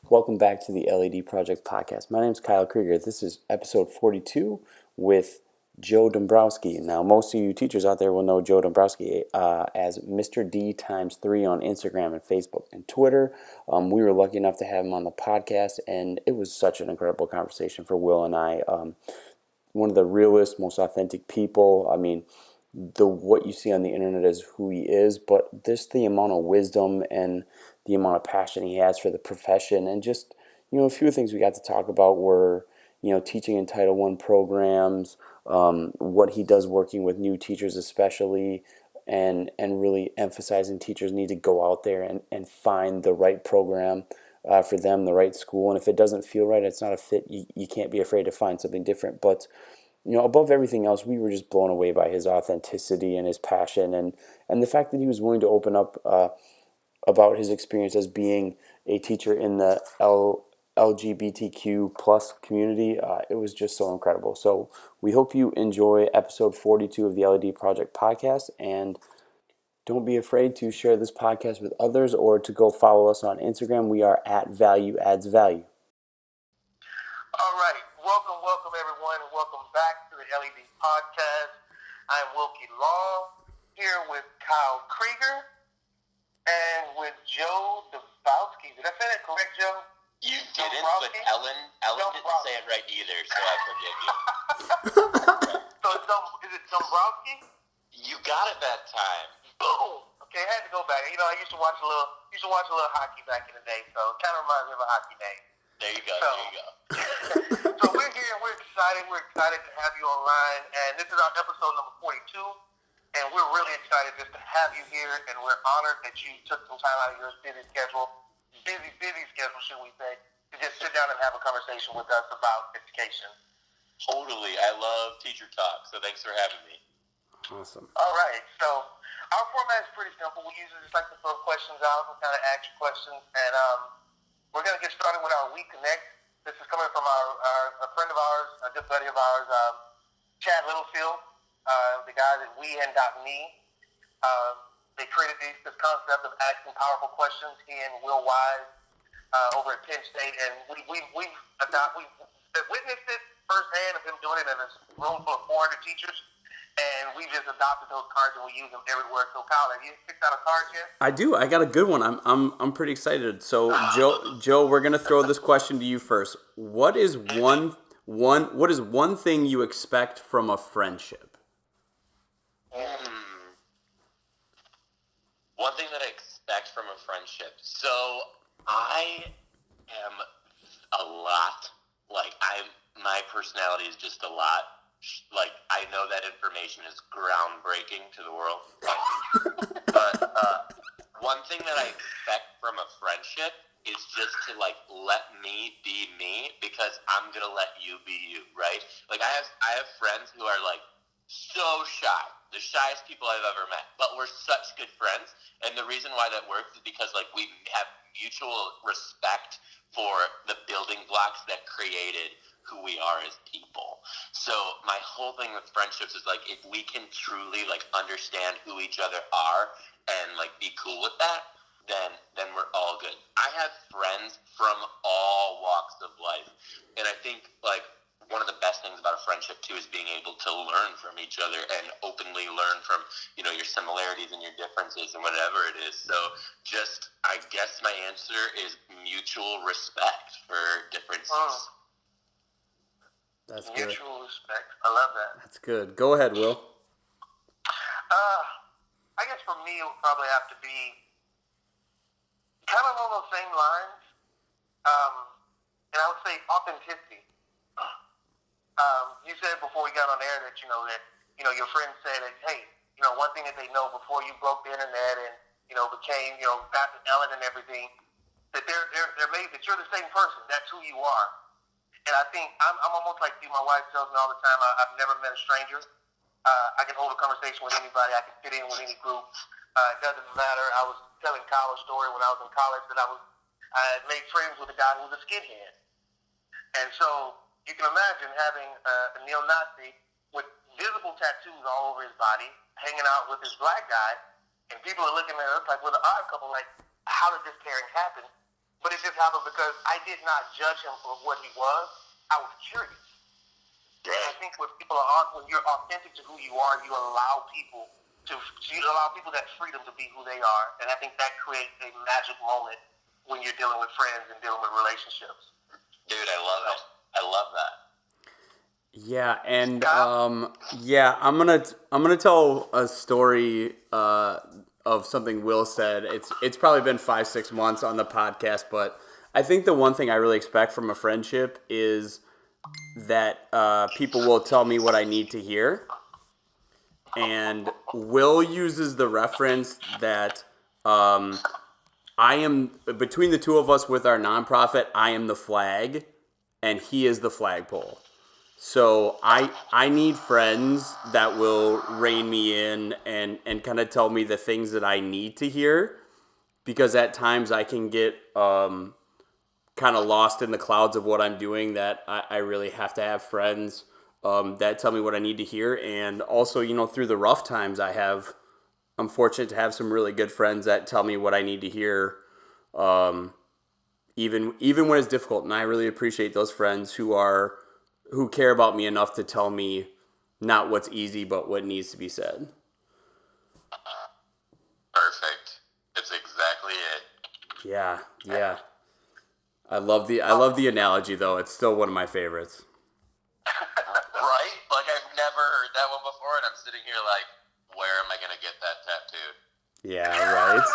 Welcome back to the LED Project Podcast. My name is Kyle Krieger. This is episode 42 with Joe Dombrowski. Now, most of you teachers out there will know Joe Dombrowski as Mr. D times 3 on Instagram and Facebook and Twitter. We were lucky enough to have him on the podcast, and it was such an incredible conversation for Will and I. One of the realest, most authentic people. I mean, what you see on the internet is who he is, but just the amount of wisdom and the amount of passion he has for the profession, and just a few things we got to talk about were teaching in Title I programs, what he does working with new teachers especially, and really emphasizing teachers need to go out there and find the right program for them, the right school, and if it doesn't feel right, it's not a fit. You can't be afraid to find something different, but above everything else, we were just blown away by his authenticity and his passion, and the fact that he was willing to open up about his experience as being a teacher in the LGBTQ plus community. It was just so incredible. So we hope you enjoy episode 42 of the LED Project podcast, and don't be afraid to share this podcast with others or to go follow us on Instagram. We are at Value Adds Value. All right. Welcome everyone, and welcome back to the LED Podcast. I'm Wilkie Long, here with Kyle Krieger and with Joe Dombrowski. Did I say that correct, Joe? You didn't, but Ellen didn't say it right either, so I forgive you. So is it Dombrowski? You got it that time. Boom. Okay, I had to go back. I used to watch a little hockey back in the day, so it kind of reminds me of a hockey name. There you go. So we're here and we're excited. We're excited to have you online, and this is our episode number 42. And we're really excited just to have you here, and we're honored that you took some time out of your busy schedule, should we say, to just sit down and have a conversation with us about education. Totally. I love teacher talk, so thanks for having me. Awesome. All right. So our format is pretty simple. We usually just like to throw questions out and kind of ask you questions, and we're going to get started with our We Connect. This is coming from a friend of ours, a good buddy of ours, Chad Littlefield. The guys at We and .me, they created this concept of asking powerful questions. He and Will Wise over at Penn State, and we've witnessed it firsthand of him doing it in a room full of 400 teachers, and we just adopted those cards and we use them everywhere. So, Kyle, have you picked out a card yet? I do. I got a good one. I'm pretty excited. So, Joe, we're gonna throw this question to you first. What is one thing you expect from a friendship? One thing that I expect from a friendship. So I am my personality is just a lot. Like, I know that information is groundbreaking to the world. But one thing that I expect from a friendship is just to, let me be me, because I'm going to let you be you, right? Like, I have friends who are, so shy. The shyest people I've ever met. But we're such good friends. And the reason why that works is because, we have mutual respect for the building blocks that created who we are as people. So my whole thing with friendships is, if we can truly, understand who each other are and, be cool with that, then we're all good. I have friends from all walks of life. And I think, one of the best things about a friendship, too, is being able to learn from each other and openly learn from, your similarities and your differences and whatever it is. So I guess my answer is mutual respect for differences. That's good. Mutual respect. I love that. That's good. Go ahead, Will. I guess for me, it would probably have to be kind of along those same lines. And I would say authenticity. You said before we got on air that, your friend said that, hey, one thing that they know before you broke the internet and, became, got to Ellen and everything, that they're amazed that you're the same person. That's who you are. And I think I'm almost like you. My wife tells me all the time, I've never met a stranger. I can hold a conversation with anybody. I can fit in with any group. It doesn't matter. I was telling Kyle a story when I was in college that I had made friends with a guy who was a skinhead. And so you can imagine having a neo-Nazi with visible tattoos all over his body, hanging out with this black guy, and people are looking at us like we're the odd couple, like, how did this pairing happen? but it just happened because I did not judge him for what he was. I was curious. And I think when you're authentic to who you are, you allow people that freedom to be who they are, and I think that creates a magic moment when you're dealing with friends and dealing with relationships. Dude, I love it. I love that. Yeah, and I'm gonna tell a story of something Will said. It's probably been 5-6 months on the podcast, but I think the one thing I really expect from a friendship is that people will tell me what I need to hear. And Will uses the reference that I am, between the two of us with our nonprofit, I am the flag and he is the flagpole. So I need friends that will rein me in and kind of tell me the things that I need to hear, because at times I can get kind of lost in the clouds of what I'm doing, that I really have to have friends that tell me what I need to hear. And also, through the rough times I'm fortunate to have some really good friends that tell me what I need to hear, even when it's difficult. And I really appreciate those friends who care about me enough to tell me not what's easy, but what needs to be said. Perfect. It's exactly it. Yeah. I love the analogy, though. It's still one of my favorites. Right? Like, I've never heard that one before, and I'm sitting here like, where am I going to get that tattooed? Yeah, right.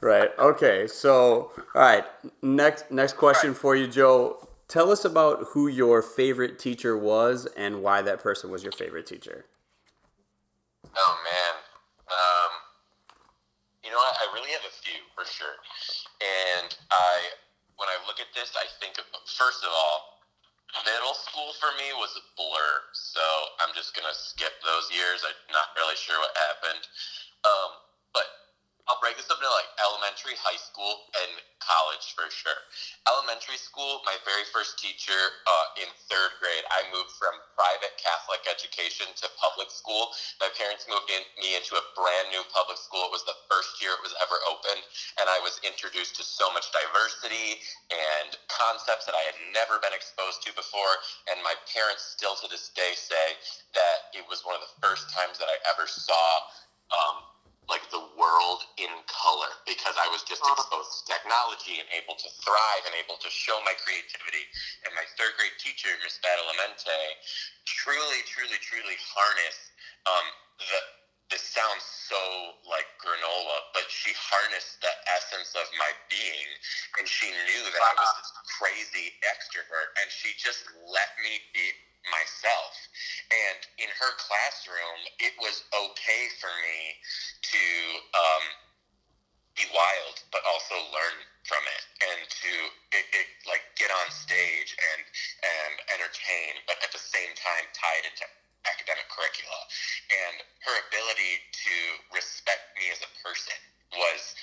Right. Okay. So, all right. Next question for you, Joe. Tell us about who your favorite teacher was and why that person was your favorite teacher. Oh, man. I really have a few, for sure. And when I look at this, I think, first of all, middle school for me was a blur. So I'm just going to skip those years. I'm not really sure what happened. But I'll break this up into like elementary, high school, and college for sure. Elementary school, my very first teacher in third grade, I moved from private Catholic education to public school. My parents moved me into a brand new public school. It was the first year it was ever opened, and I was introduced to so much diversity and concepts that I had never been exposed to before. And my parents still to this day say that it was one of the first times that I ever saw like the world in color, because I was just exposed to technology and able to thrive and able to show my creativity. And my third grade teacher, Miss Badalamente, truly harnessed this sounds so like granola, but she harnessed the essence of my being, and she knew that I was this crazy extrovert, and she just let me be myself. And in her classroom, it was okay for me to be wild, but also learn from it, and to like get on stage and entertain, but at the same time tie it into academic curricula. And her ability to respect me as a person was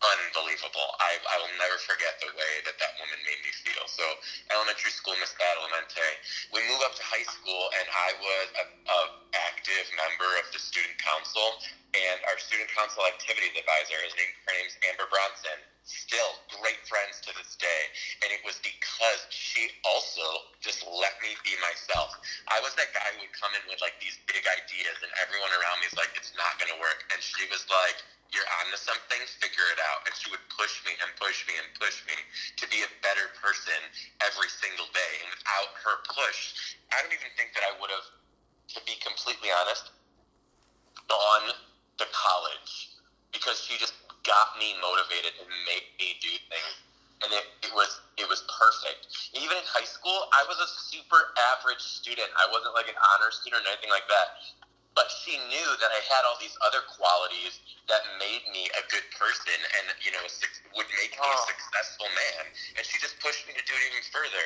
unbelievable. I will never forget the way that woman made me feel. So elementary school, Miss Badalamente. We move up to high school, and I was a active member of the student council, and our student council activities advisor, her name's Amber Bronson, still great friends to this day. And it was because she also just let me be myself. I was that guy who would come in with like these big ideas, and everyone around me is like, it's not going to work. And she was like, you're onto something, figure it out. And she would push me and push me and push me to be a better person every single day. And without her push, I don't even think that I would have, to be completely honest, gone to college, because she just got me motivated and made me do things. And it was perfect. Even in high school, I was a super average student. I wasn't like an honor student or anything like that. But she knew that I had all these other qualities that made me a good person and, would make me a successful man. And she just pushed me to do it even further.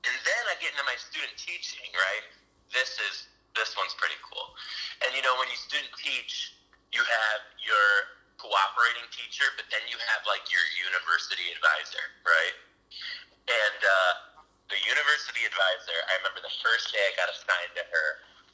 And then I get into my student teaching, right? This one's pretty cool. And, when you student teach, you have your cooperating teacher, but then you have, like, your university advisor, right? And the university advisor, I remember the first day I got assigned to her,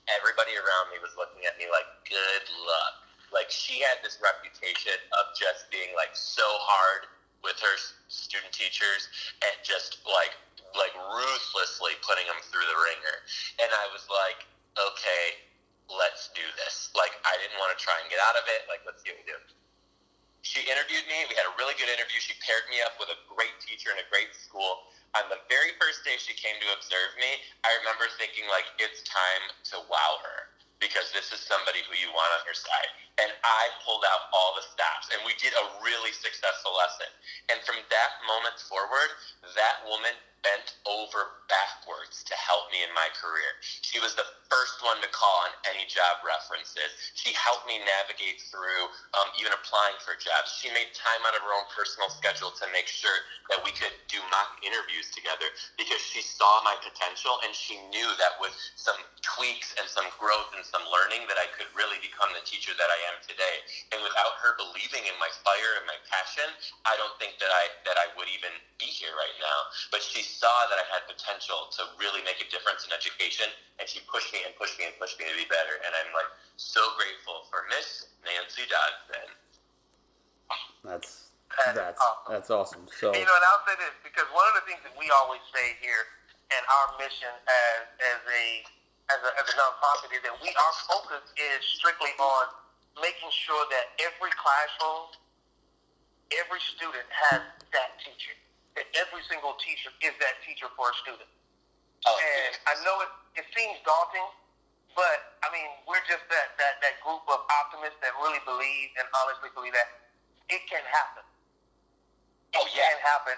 everybody around me was looking at me like, good luck. Like, she had this reputation of just being, like, so hard with her student teachers and just like ruthlessly putting them through the ringer. And I was like, okay, let's do this. Like, I didn't want to try and get out of it. Like, let's see what we do. She interviewed me. We had a really good interview. She paired me up with a great teacher in a great school. On the very first day she came to observe me, I remember thinking, like, it's time to wow her, because this is somebody who you want on your side. And I pulled out all the stops, and we did a really successful lesson. And from that moment forward, that woman bent over backwards to help me in my career. She was the first one to call on any job references. She helped me navigate through even applying for jobs. She made time out of her own personal schedule to make sure that we could do mock interviews together, because she saw my potential, and she knew that with some tweaks and some growth and some learning that I could really become the teacher that I am today. And without her believing in my fire and my passion, I don't think that I would even be here right now. But she saw that I had potential to really make a difference in education, and she pushed me and pushed me and pushed me to be better. And I'm like so grateful for Miss Nancy Dodson. That's awesome. That's awesome. So, And I'll say this, because one of the things that we always say here, and our mission as a nonprofit, is that our focus is strictly on making sure that every classroom, every student has that teacher. That every single teacher is that teacher for a student. And I know it seems daunting, but I mean, we're just that group of optimists that really believe and honestly believe that it can happen. It can happen.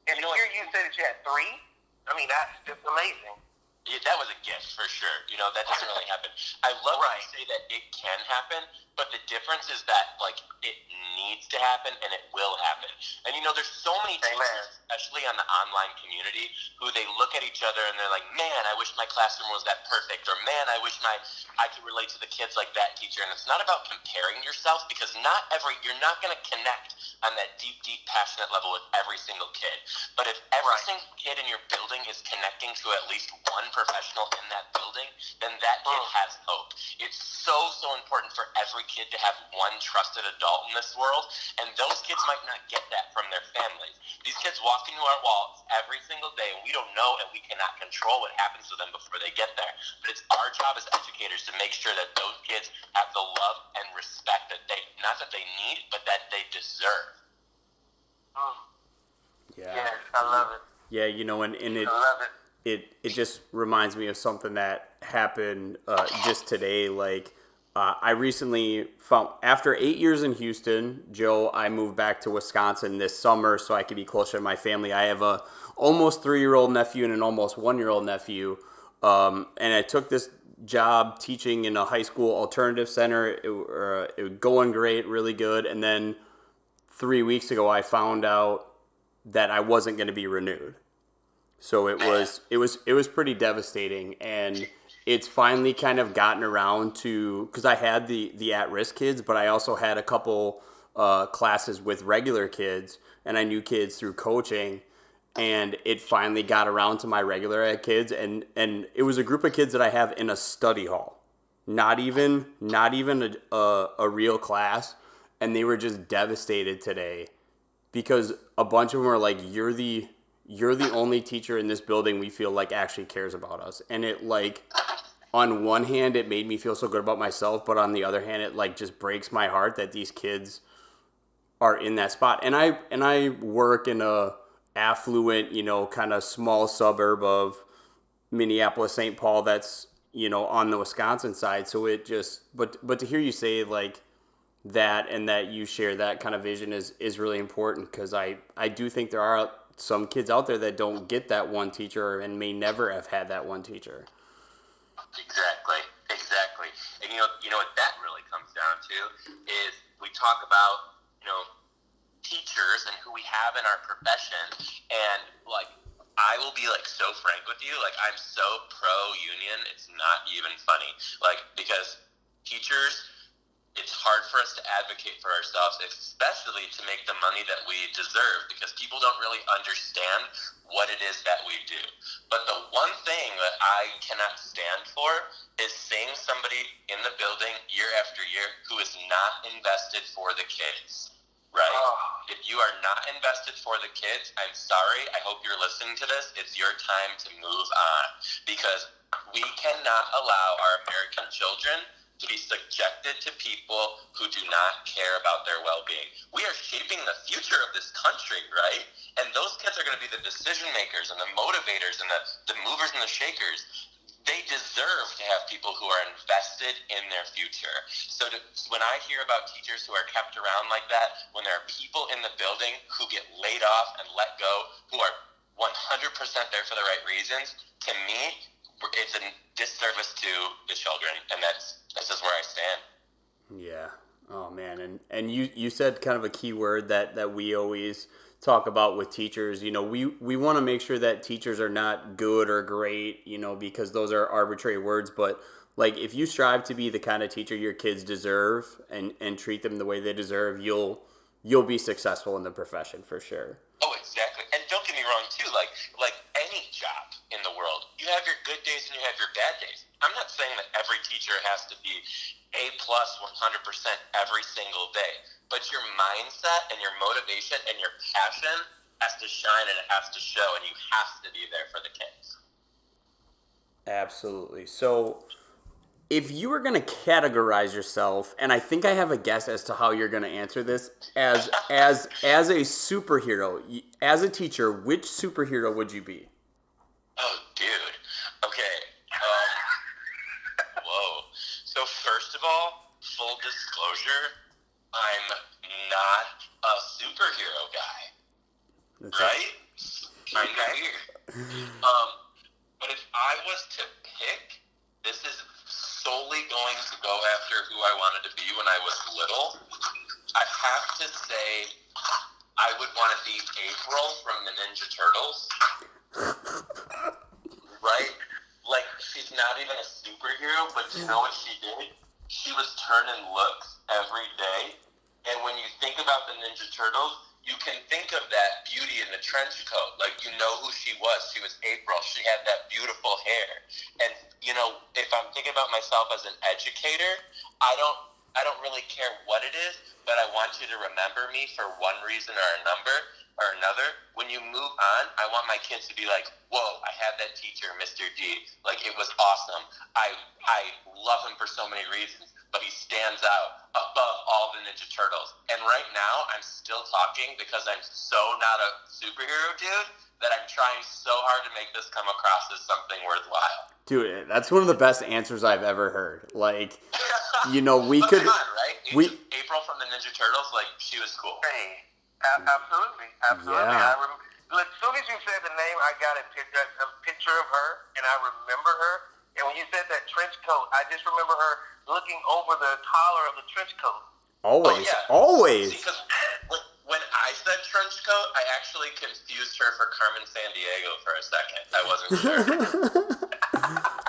And to hear you say that you had 3, I mean, that's just amazing. Yeah, that was a gift for sure. That doesn't really happen. I love when you say that it can happen, but the difference is that, like, it needs to happen and it will happen. And there's so many teachers, especially on the online community, who they look at each other and they're like, man, I wish my classroom was that perfect, or man, I wish I could relate to the kids like that teacher. And it's not about comparing yourself, because you're not going to connect on that deep, passionate level with every single kid. But if every single kid in your building is connecting to at least one professional in that building, then that kid has hope. It's so important for every kid to have one trusted adult in this world, and those kids might not get that from their families. These kids walk into our walls every single day, and we don't know, and we cannot control what happens to them before they get there. But it's our job as educators to make sure that those kids have the love and respect that not that they need, but that they deserve. Yeah, I love it. Yeah, and I love it. It just reminds me of something that happened just today. Like, I recently found, after 8 years in Houston, Joe, I moved back to Wisconsin this summer so I could be closer to my family. I have a almost 3-year-old nephew and an almost 1-year-old nephew. And I took this job teaching in a high school alternative center. It was going great, really good. And then 3 weeks ago, I found out that I wasn't going to be renewed. So it was pretty devastating, and it's finally kind of gotten around to, because I had the at-risk kids, but I also had a couple classes with regular kids, and I knew kids through coaching, and it finally got around to my regular ed kids, and it was a group of kids that I have in a study hall, not even a real class, and they were just devastated today because a bunch of them are like, you're the only teacher in this building we feel like actually cares about us. And it, like, on one hand, it made me feel so good about myself, but on the other hand, it, like, just breaks my heart that these kids are in that spot. And I work in a affluent, kind of small suburb of Minneapolis, St. Paul, that's, on the Wisconsin side. So it just, but to hear you say, like, that, and that you share that kind of vision is really important, because I do think there are some kids out there that don't get that one teacher and may never have had that one teacher. Exactly. And you know what that really comes down to is we talk about, teachers and who we have in our profession, and, like, I will be, like, so frank with you, like, I'm so pro-union, it's not even funny, like, because teachers, it's hard for us to advocate for ourselves, especially to make the money that we deserve, because people don't really understand what it is that we do. But the one thing that I cannot stand for is seeing somebody in the building year after year who is not invested for the kids. right? Oh. If you are not invested for the kids, I'm sorry. I hope you're listening to this. It's your time to move on, because we cannot allow our American children to be subjected to people who do not care about their well-being. We are shaping the future of this country, right? And those kids are going to be the decision makers and the motivators and the movers and the shakers. They deserve to have people who are invested in their future. So when I hear about teachers who are kept around like that, when there are people in the building who get laid off and let go, who are 100% there for the right reasons, to me, it's a disservice to the children, and this is where I stand. Yeah. Oh man, and you said kind of a key word that we always talk about with teachers. We want to make sure that teachers are not good or great, because those are arbitrary words, but like if you strive to be the kind of teacher your kids deserve and treat them the way they deserve, you'll be successful in the profession for sure. Oh, exactly. And don't get me wrong, too. Like any job in the world, you have your good days and you have your bad days. I'm not saying that every teacher has to be A plus 100% every single day, but your mindset and your motivation and your passion has to shine and it has to show, and you have to be there for the kids. Absolutely. So if you were going to categorize yourself, and I think I have a guess as to how you're going to answer this, as a superhero, as a teacher, which superhero would you be? Oh, dude. Okay. Whoa. So first of all, full disclosure, I'm not a superhero guy. That's right? Kind of weird. But if I was to pick, this is solely going to go after who I wanted to be when I was little. I have to say I would want to be April from the Ninja Turtles. Right? Like, she's not even a superhero, but you know what she did? She was turning looks every day. And when you think about the Ninja Turtles, you can think of that beauty in the trench coat. Like, you know who she was. She was April. She had that beautiful hair. And, if I'm thinking about myself as an educator, I don't really care what it is, but I want you to remember me for one reason or another. When you move on, I want my kids to be like, whoa, I had that teacher, Mr. D. Like, it was awesome. I love him for so many reasons, but he stands out above all the Ninja Turtles. And right now, I'm still talking because I'm so not a superhero dude that I'm trying so hard to make this come across as something worthwhile. Dude, that's one of the best answers I've ever heard. Like, we but could... Come on, right? April from the Ninja Turtles, like, she was cool. Hey, absolutely. Yeah. As soon as you said the name, I got a picture of her, and I remember her. And when you said that trench coat, I just remember her looking over the collar of the trench coat. Always, Oh, yeah. always. Because when I said trench coat, I actually confused her for Carmen Sandiego for a second. I wasn't sure.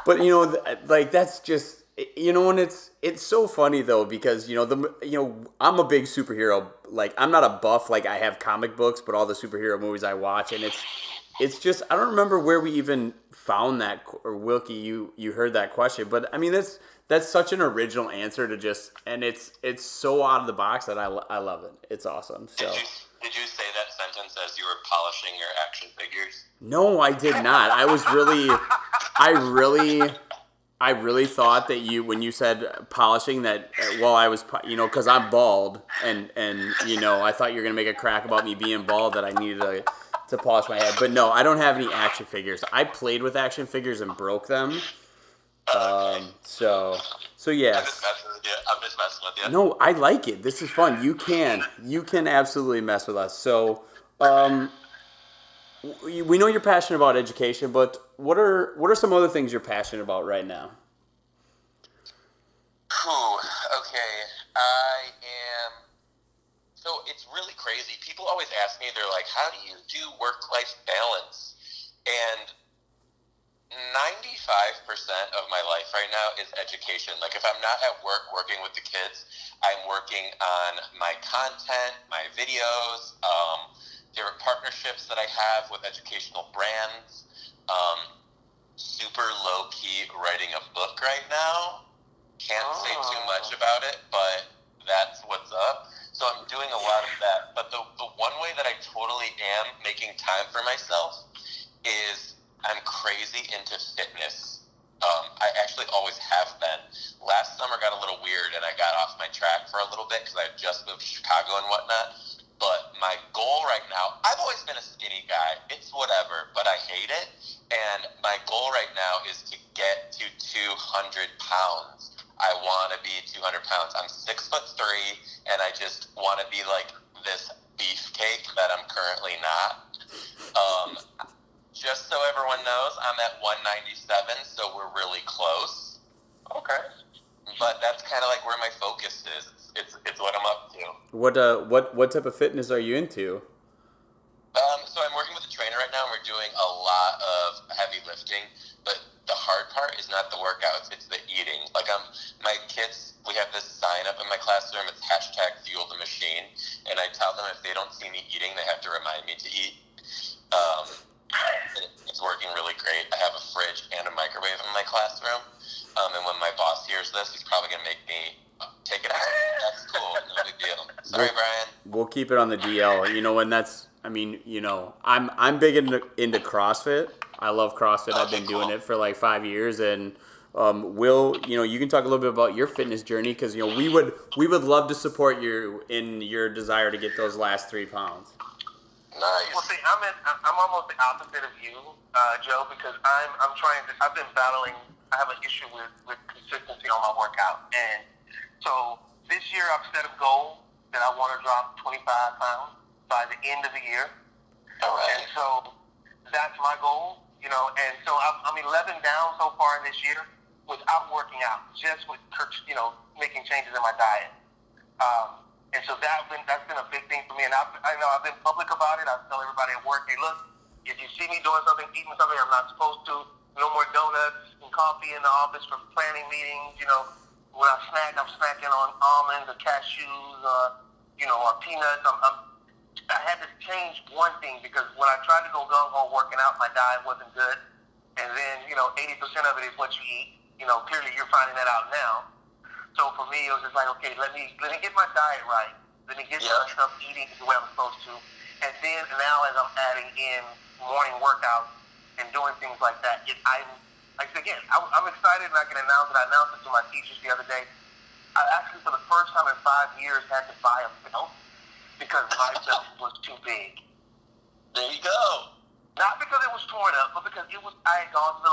But that's just and it's so funny though because I'm a big superhero. Like I'm not a buff. Like I have comic books, but all the superhero movies I watch, and it's just I don't remember where we even found that, or Wilkie, you heard that question, but I mean that's such an original answer to just, and it's so out of the box that I love it. It's awesome. So. Did you say that sentence as you were polishing your action figures? No, I did not. I really thought that when you said polishing that, well, I was, because I'm bald, and I thought you were going to make a crack about me being bald, that I needed to polish my head. But no, I don't have any action figures. I played with action figures and broke them. So yes. I'm just messing with you. No, I like it. This is fun. You can absolutely mess with us. So, we know you're passionate about education, but what are some other things you're passionate about right now? Okay. I am. So it's really crazy. People always ask me, they're like, how do you do work-life balance? And 95% of my life right now is education. Like if I'm not at work working with the kids, I'm working on my content, my videos, different partnerships that I have with educational brands. Super low-key writing a book right now. Can't say too much about it, but that's what's up. So I'm doing a lot of that. But the one way that I totally am making time for myself is I'm crazy into fitness. I actually always have been. Last summer got a little weird, and I got off my track for a little bit because I had just moved to Chicago and whatnot. But my goal right now, I've always been a skinny guy. It's whatever, but I hate it. And my goal right now is to get to 200 pounds. I want to be 200 pounds. I'm 6'3", and I just want to be like this beefcake that I'm currently not. Just so everyone knows, I'm at 197, so we're really close. Okay. But that's kind of like where my focus is. It's what I'm up to. What type of fitness are you into? So I'm working with a trainer right now, and we're doing a lot of heavy lifting. But the hard part is not the workouts; it's the eating. Like my kids, we have this sign up in my classroom. It's #fuel the machine, and I tell them if they don't see me eating, they have to remind me to eat. It's working really great. I have a fridge and a microwave in my classroom. And when my boss hears this, he's probably going to make me take it out. That's cool. No big deal. Sorry, Brian. We'll keep it on the DL. And that's, I'm big into CrossFit. I love CrossFit. I've been doing it for like 5 years, and Will, you can talk a little bit about your fitness journey, because we would love to support you in your desire to get those last 3 pounds. Nice. Well, see, I'm almost the opposite of you, Joe, because I've been battling. I have an issue with consistency on my workout, and so this year I've set a goal that I want to drop 25 pounds by the end of the year. All right. And so that's my goal, and so I'm 11 down so far in this year without working out, just with making changes in my diet. And so that's been a big thing for me. And I know I've been public about it. I tell everybody at work, hey, look, if you see me doing something, eating something I'm not supposed to, no more donuts and coffee in the office for planning meetings. When I snack, I'm snacking on almonds or cashews or peanuts. I had to change one thing, because when I tried to go gung-ho working out, my diet wasn't good. And then, 80% of it is what you eat. Clearly you're finding that out now. So for me, it was just like, okay, let me get my diet right. Let me get myself eating the way I'm supposed to. And then now, as I'm adding in morning workouts and doing things like that, I'm excited, and I can announce it. I announced it to my teachers the other day. I actually, for the first time in 5 years, had to buy a belt because my belt was too big. There you go. Not because it was torn up, but because I had gone to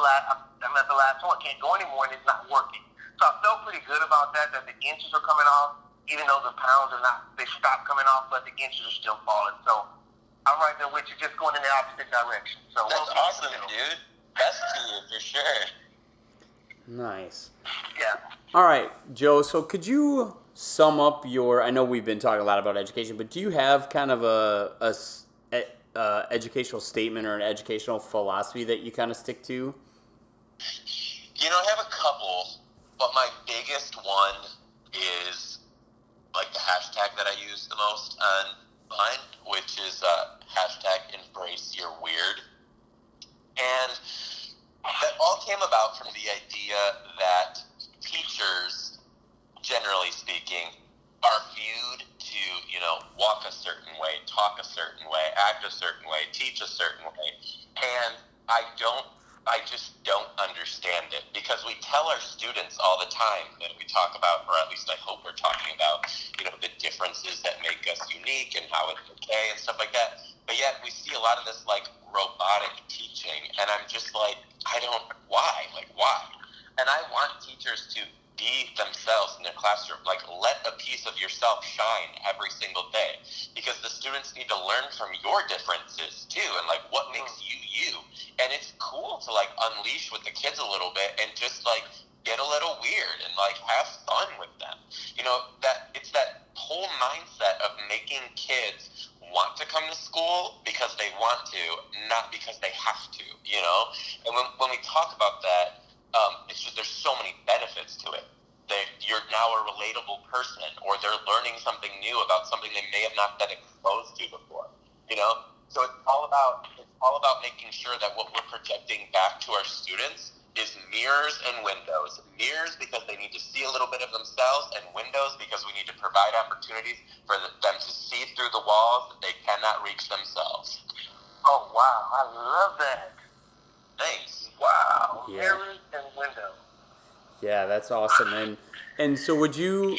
I'm at the last one. I can't go anymore, and it's not working. So I felt pretty good about that the inches are coming off, even though the pounds are not, they stopped coming off, but the inches are still falling. So I'm right there with you, just going in the opposite direction. So that's awesome, dude. Best to you, for sure. Nice. Yeah. All right, Joe, so could you sum up I know we've been talking a lot about education, but do you have kind of a educational statement or an educational philosophy that you kind of stick to? I have a couple. But my biggest one is like the hashtag that I use the most online, which is #EmbraceYourWeird. And that all came about from the idea that teachers, generally speaking, are viewed to, walk a certain way, talk a certain way, act a certain way, teach a certain way. And I just don't understand it, because we tell our students all the time that we talk about, or at least I hope we're talking about, the differences that make us unique and how it's okay and stuff like that. But yet we see a lot of this like robotic teaching, and I'm just like, why? And I want teachers to be themselves in their classroom. Like, let a piece of yourself shine every single day, because the students need to learn from your differences too, and like what makes you you. And it's cool to like unleash with the kids a little bit and just like get a little weird and like have fun with them. That it's that whole mindset of making kids want to come to school because they want to, not because they have to. And when we talk about that, it's just there's so many benefits to it. You're now a relatable person, or they're learning something new about something they may have not been exposed to before. So it's all about making sure that what we're projecting back to our students is mirrors and windows. Mirrors because they need to see a little bit of themselves, and windows because we need to provide opportunities for them to see through the walls that they cannot reach themselves. Oh, wow. I love that. Thanks. Wow. Yeah. Mirrors and windows. Yeah, that's awesome. And so would you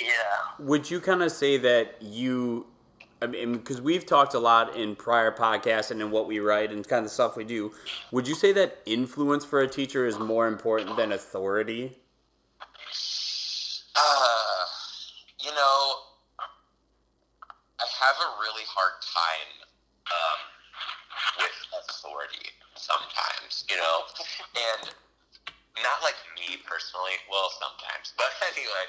kind of say that I mean, because we've talked a lot in prior podcasts and in what we write and kind of stuff we do, would you say that influence for a teacher is more important than authority? You know, I have a really hard time with authority sometimes, and not like me personally, well, sometimes, but anyway,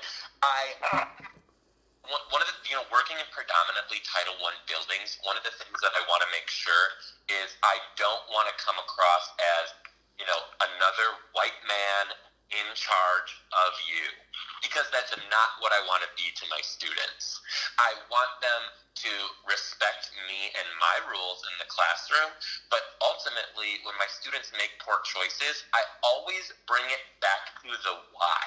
one of the, working in predominantly Title I buildings, one of the things that I want to make sure is I don't want to come across as, another white man in charge of you, because that's not what I want to be to my students. I want them to respect me and my rules in the classroom, but ultimately, when my students make poor choices, I always bring it back to the why.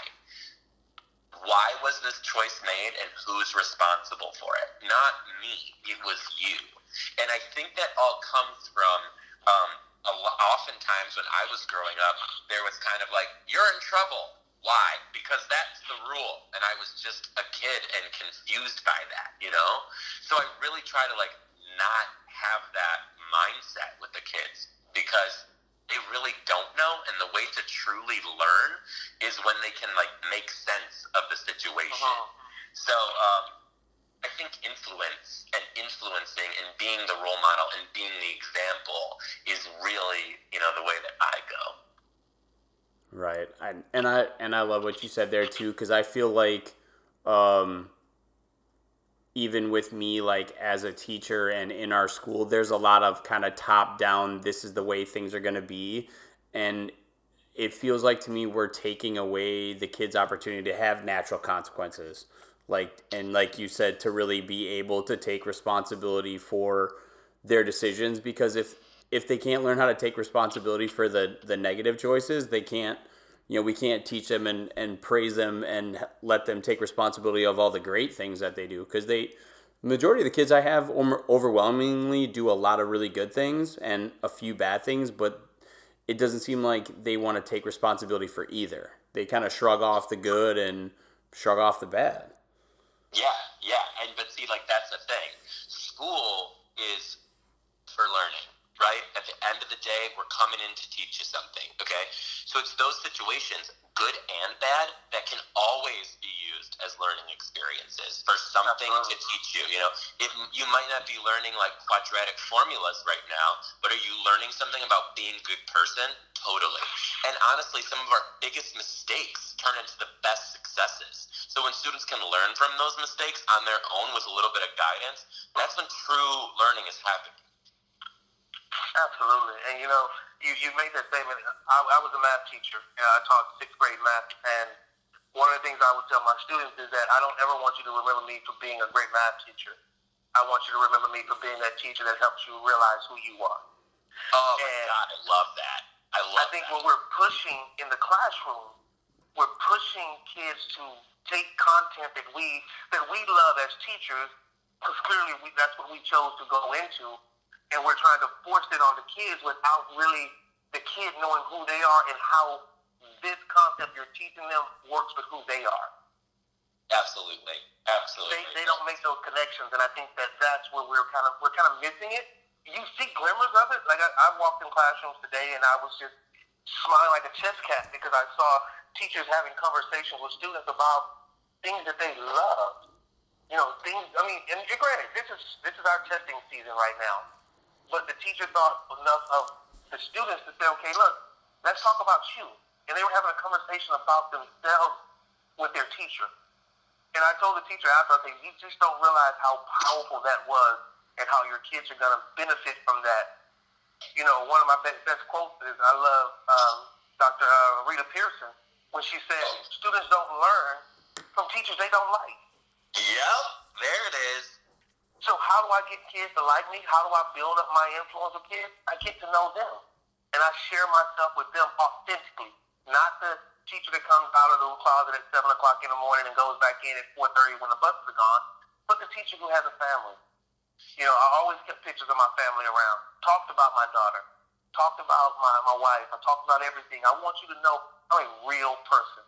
Why was this choice made and who's responsible for it? Not me. It was you. And I think that all comes from, oftentimes when I was growing up, there was kind of like, you're in trouble. Why? Because that's the rule. And I was just a kid and confused by that, So I really try to not have that mindset with the kids, because they really don't know, and the way to truly learn is when they can make sense of the situation. So I think influence and influencing and being the role model and being the example is really the way that I go. Right. I love what you said there too, because I feel like even with me, as a teacher and in our school, there's a lot of kind of top down, this is the way things are going to be. And it feels like to me, we're taking away the kids' opportunity to have natural consequences. Like you said, to really be able to take responsibility for their decisions, because if they can't learn how to take responsibility for the negative choices, they can't, we can't teach them and praise them and let them take responsibility of all the great things that they do. Because majority of the kids I have overwhelmingly do a lot of really good things and a few bad things, but it doesn't seem like they want to take responsibility for either. They kind of shrug off the good and shrug off the bad. Yeah. But see, that's the thing. School is for learning, right? At the end of the day, we're coming in to teach you something, okay? So it's those situations, good and bad, that can always be used as learning experiences for something to teach you. You might not be learning quadratic formulas right now, but are you learning something about being a good person? Totally. And honestly, some of our biggest mistakes turn into the best successes. So when students can learn from those mistakes on their own with a little bit of guidance, that's when true learning is happening. Absolutely. And you made that statement. I was a math teacher, and I taught 6th grade math, and one of the things I would tell my students is that I don't ever want you to remember me for being a great math teacher. I want you to remember me for being that teacher that helps you realize who you are. Oh my God, I love that. I think when we're pushing in the classroom, we're pushing kids to take content that we love as teachers, because clearly that's what we chose to go into, and we're trying to force it on the kids without really the kid knowing who they are and how this concept you're teaching them works with who they are. Absolutely. They don't make those connections, and I think that's where we're kind of missing it. You see glimmers of it. I walked in classrooms today, and I was just smiling like a chess cat because I saw teachers having conversations with students about things that they love. Things. I mean, and granted, this is our testing season right now, but the teacher thought enough of the students to say, okay, look, let's talk about you. And they were having a conversation about themselves with their teacher. And I told the teacher after, I said, you just don't realize how powerful that was and how your kids are going to benefit from that. One of my best quotes is, I love Dr. Rita Pearson, when she said, students don't learn from teachers they don't like. Yep, there it is. So how do I get kids to like me? How do I build up my influence with kids? I get to know them. And I share myself with them authentically, Not the teacher that comes out of the closet at 7 o'clock in the morning and goes back in at 4:30 when the buses are gone, but the teacher who has a family. You know, I always kept pictures of my family around, talked about my daughter, talked about my wife, I talked about everything. I want you to know I'm a real person.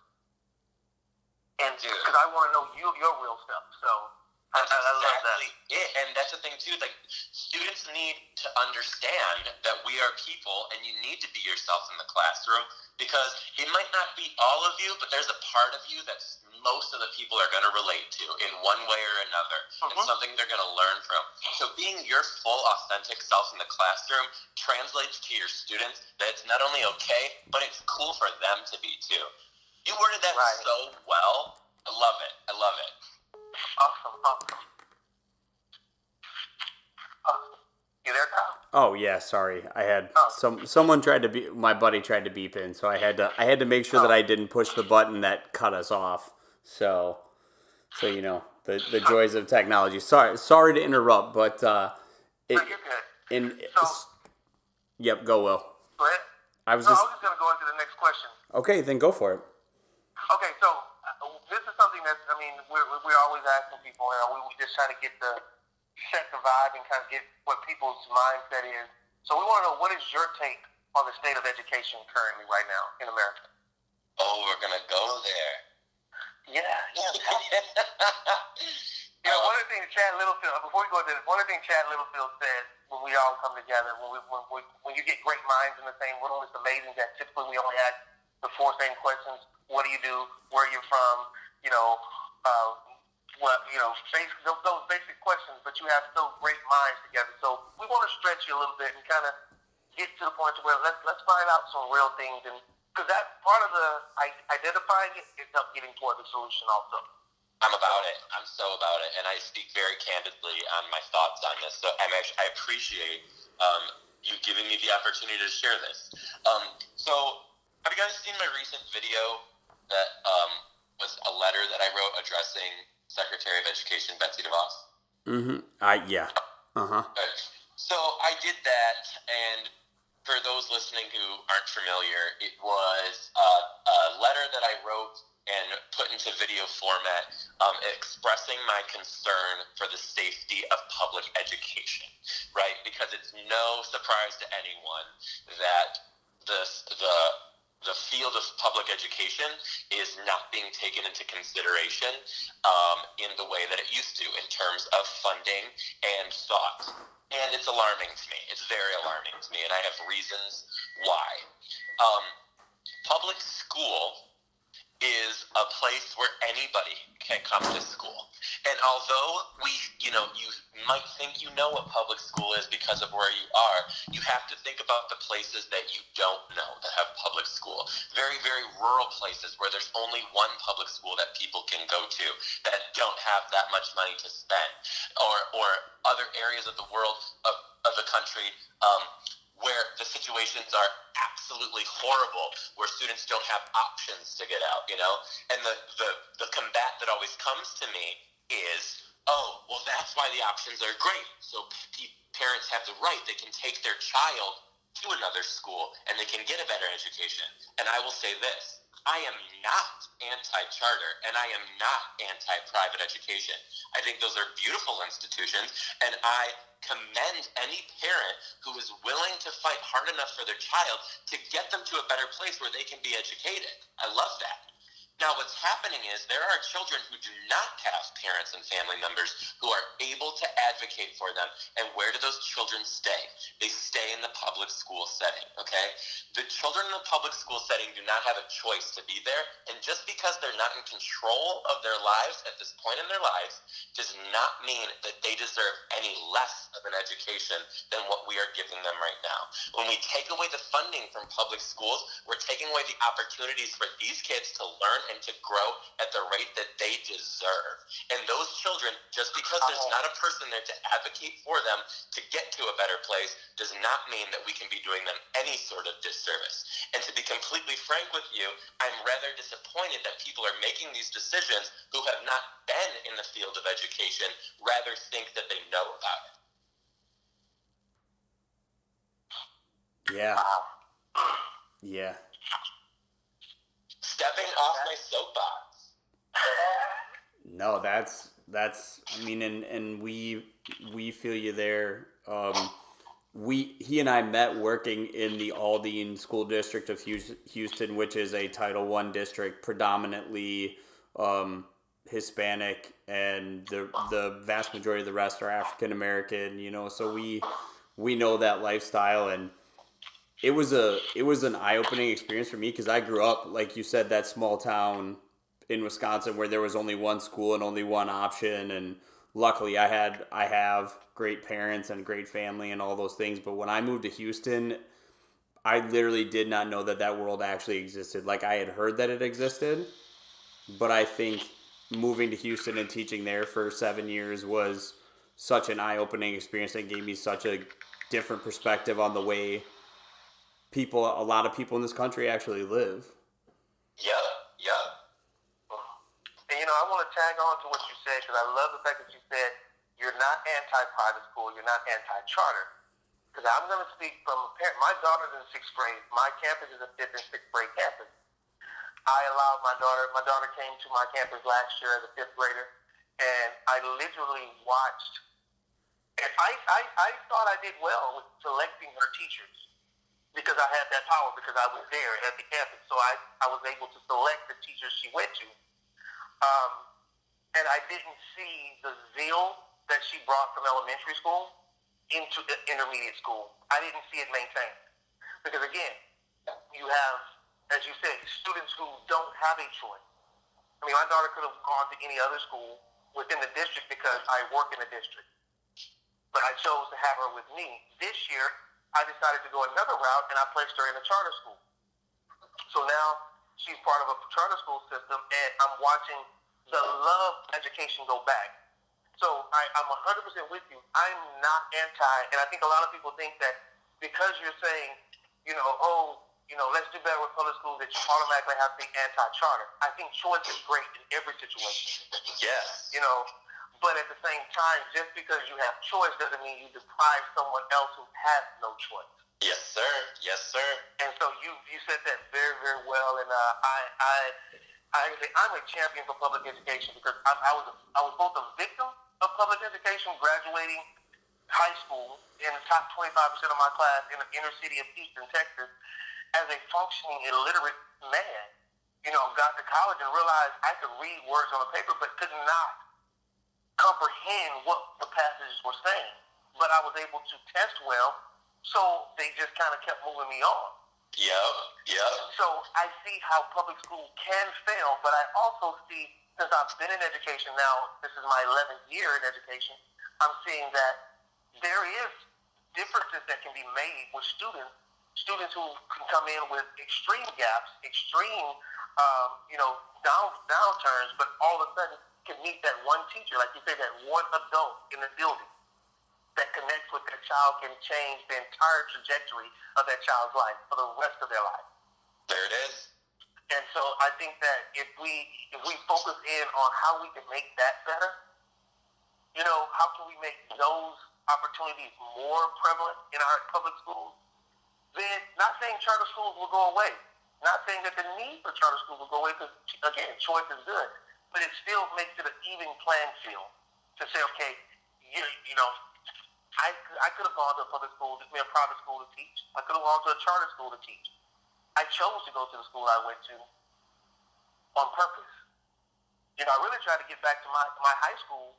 And because I want to know your real stuff. So That's I love that. exactly it. And that's the thing, too. Like, students need to understand that we are people, and you need to be yourself in the classroom, because it might not be all of you, but there's a part of you that most of the people are going to relate to in one way or another, and something they're going to learn from. So being your full, authentic self in the classroom translates to your students that it's not only okay, but it's cool for them to be, too. You worded that so well. I love it. I love it. Awesome. You there, Kyle? Oh yeah, sorry. I had someone tried to be my buddy tried to beep in, so I had to make sure that I didn't push the button that cut us off. So you know, the joys of technology. Sorry to interrupt, but No, you're good. Yep, go Will. Go ahead. I was just just going to go into the next question. Okay, then go for it. Okay, so this is something that, I mean, we're always asking people, you know, we just try to set the vibe and kind of get what people's mindset is. So we want to know, what is your take on the state of education currently right now in America? Oh, we're going to go there. Yeah. You know, one of the things Chad Littlefield, before we go into this, one of the things Chad Littlefield said when we all come together, when you get great minds in the same room, it's amazing that typically we only had the four same questions. What do you do? Where are you from? You know, those basic questions, but you have so great minds together. So we want to stretch you a little bit and kind of get to the point where let's find out some real things, and because that's part of the identifying it is help getting toward the solution also. I'm about it. I'm so about it, and I speak very candidly on my thoughts on this. So I appreciate you giving me the opportunity to share this. So have you guys seen my recent video that was a letter that I wrote addressing Secretary of Education Betsy DeVos? Yeah. Okay. So I did that, and for those listening who aren't familiar, it was a letter that I wrote and put into video format, expressing my concern for the safety of public education, right? Because it's no surprise to anyone that the field of public education is not being taken into consideration in the way that it used to in terms of funding and thought. And it's alarming to me. It's very alarming to me, and I have reasons why. Public school is a place where anybody can come to school. And although you might think you know what public school is because of where you are, you have to think about the places that you don't know that have public school. Very, very rural places where there's only one public school that people can go to, that don't have that much money to spend, or other areas of the world, of the country, where the situations are absolutely horrible, where students don't have options to get out, you know? And the combat that always comes to me is, oh, well, that's why the options are great. So parents have the right. They can take their child to another school, and they can get a better education. And I will say this. I am not anti-charter, and I am not anti-private education. I think those are beautiful institutions, and I commend any parent who is willing to fight hard enough for their child to get them to a better place where they can be educated. I love that. Now, what's happening is there are children who do not have parents and family members who are able to advocate for them. And where do those children stay? They stay in the public school setting, okay? The children in the public school setting do not have a choice to be there. And just because they're not in control of their lives at this point in their lives does not mean that they deserve any less of an education than what we are giving them right now. When we take away the funding from public schools, we're taking away the opportunities for these kids to learn and to grow at the rate that they deserve. And those children, just because there's not a person there to advocate for them to get to a better place, does not mean that we can be doing them any sort of disservice. And to be completely frank with you, I'm rather disappointed that people are making these decisions who have not been in the field of education, rather think that they know about it. Yeah. Yeah. stepping off my soapbox. No, that's. I mean, and we feel you there. He and I met working in the Aldine School District of Houston, which is a Title I district, predominantly Hispanic, and the vast majority of the rest are African American. So we know that lifestyle, and it was an eye opening experience for me because I grew up, like you said, that small town in Wisconsin where there was only one school and only one option, and luckily I have great parents and great family and all those things. But when I moved to Houston, I literally did not know that world actually existed. Like, I had heard that it existed, but I think moving to Houston and teaching there for 7 years was such an eye opening experience and gave me such a different perspective on the way a lot of people in this country actually live. Yep. And I want to tag on to what you said, because I love the fact that you said you're not anti-private school, you're not anti-charter. Because I'm going to speak from a parent. My daughter's in 6th grade. My campus is a 5th and 6th grade campus. I allowed my daughter came to my campus last year as a 5th grader, and I literally watched, and I thought I did well with selecting her teachers because I had that power, because I was there at the campus. So I was able to select the teachers she went to. And I didn't see the zeal that she brought from elementary school into the intermediate school. I didn't see it maintained. Because again, you have, as you said, students who don't have a choice. I mean, my daughter could have gone to any other school within the district because I work in the district. But I chose to have her with me. This year, I decided to go another route, and I placed her in a charter school. So now she's part of a charter school system, and I'm watching the love of education go back. So I'm 100% with you. I'm not anti, and I think a lot of people think that because you're saying, let's do better with public schools, that you automatically have to be anti-charter. I think choice is great in every situation. Yes. But at the same time, just because you have choice doesn't mean you deprive someone else who has no choice. Yes, sir. And so you said that very, very well, and I'm a champion for public education, because I was both a victim of public education, graduating high school in the top 25% of my class in the inner city of Houston, Texas, as a functioning illiterate man. Got to college and realized I could read words on a paper, but could not comprehend what the passages were saying. But I was able to test well, so they just kind of kept moving me on. Yep. So I see how public school can fail, but I also see, since I've been in education now, this is my 11th year in education, I'm seeing that there is differences that can be made with students who can come in with extreme gaps, extreme, downturns, but all of a sudden can meet that one teacher, like you say, that one adult in the building that connects with that child, can change the entire trajectory of that child's life for the rest of their life. There it is. And so I think that if we focus in on how we can make that better, how can we make those opportunities more prevalent in our public schools, then not saying charter schools will go away, not saying that the need for charter schools will go away, because, again, choice is good, but it still makes it an even playing field to say, okay, I could have gone to a public school, a private school to teach. I could have gone to a charter school to teach. I chose to go to the school I went to on purpose. I really tried to get back to my high school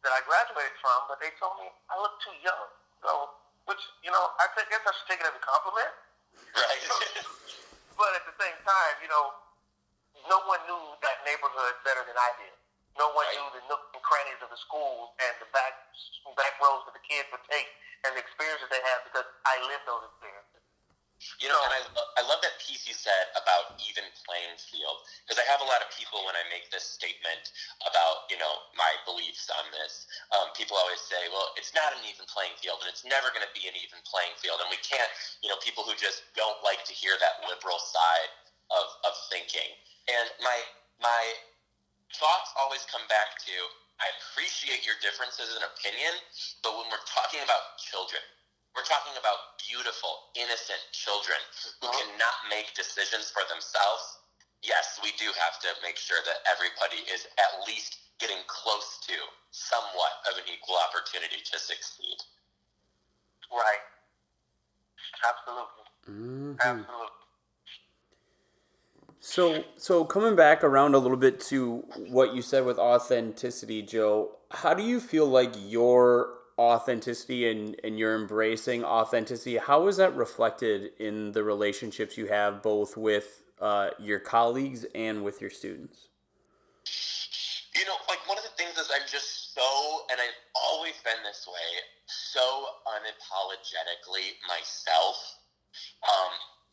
that I graduated from, but they told me I look too young. So, which, I guess I should take it as a compliment. Right. But at the same time, no one knew that neighborhood better than I did. No one knew the nooks and crannies of the schools and the back roads that the kids would take and the experiences they had, because I lived those experiences. And I love that piece you said about even playing field, because I have a lot of people, when I make this statement about, my beliefs on this, people always say, well, it's not an even playing field, and it's never going to be an even playing field, and we can't, people who just don't like to hear that liberal side of thinking. And my thoughts always come back to, I appreciate your differences in opinion, but when we're talking about children, we're talking about beautiful, innocent children who cannot make decisions for themselves. yes, we do have to make sure that everybody is at least getting close to somewhat of an equal opportunity to succeed. Right. Absolutely. Mm-hmm. Absolutely. So coming back around a little bit to what you said with authenticity, Joe, how do you feel like your authenticity and your embracing authenticity, how is that reflected in the relationships you have both with your colleagues and with your students? You know, like one of the things is I'm just so, and I've always been this way, so unapologetically myself.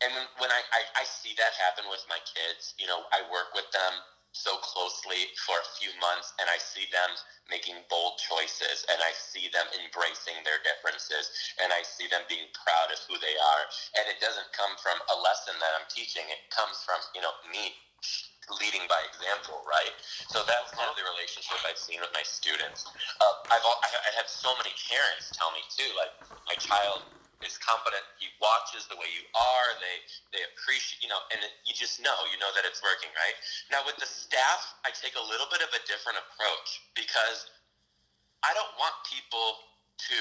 And when I see that happen with my kids, you know, I work with them so closely for a few months, and I see them making bold choices, and I see them embracing their differences, and I see them being proud of who they are. And it doesn't come from a lesson that I'm teaching. It comes from, you know, me leading by example, right? So that's kind of the relationship I've seen with my students. I had so many parents tell me too, like, my child is competent, he watches the way you are, they appreciate, you know, and you just know, that it's working, right? Now with the staff, I take a little bit of a different approach because I don't want people to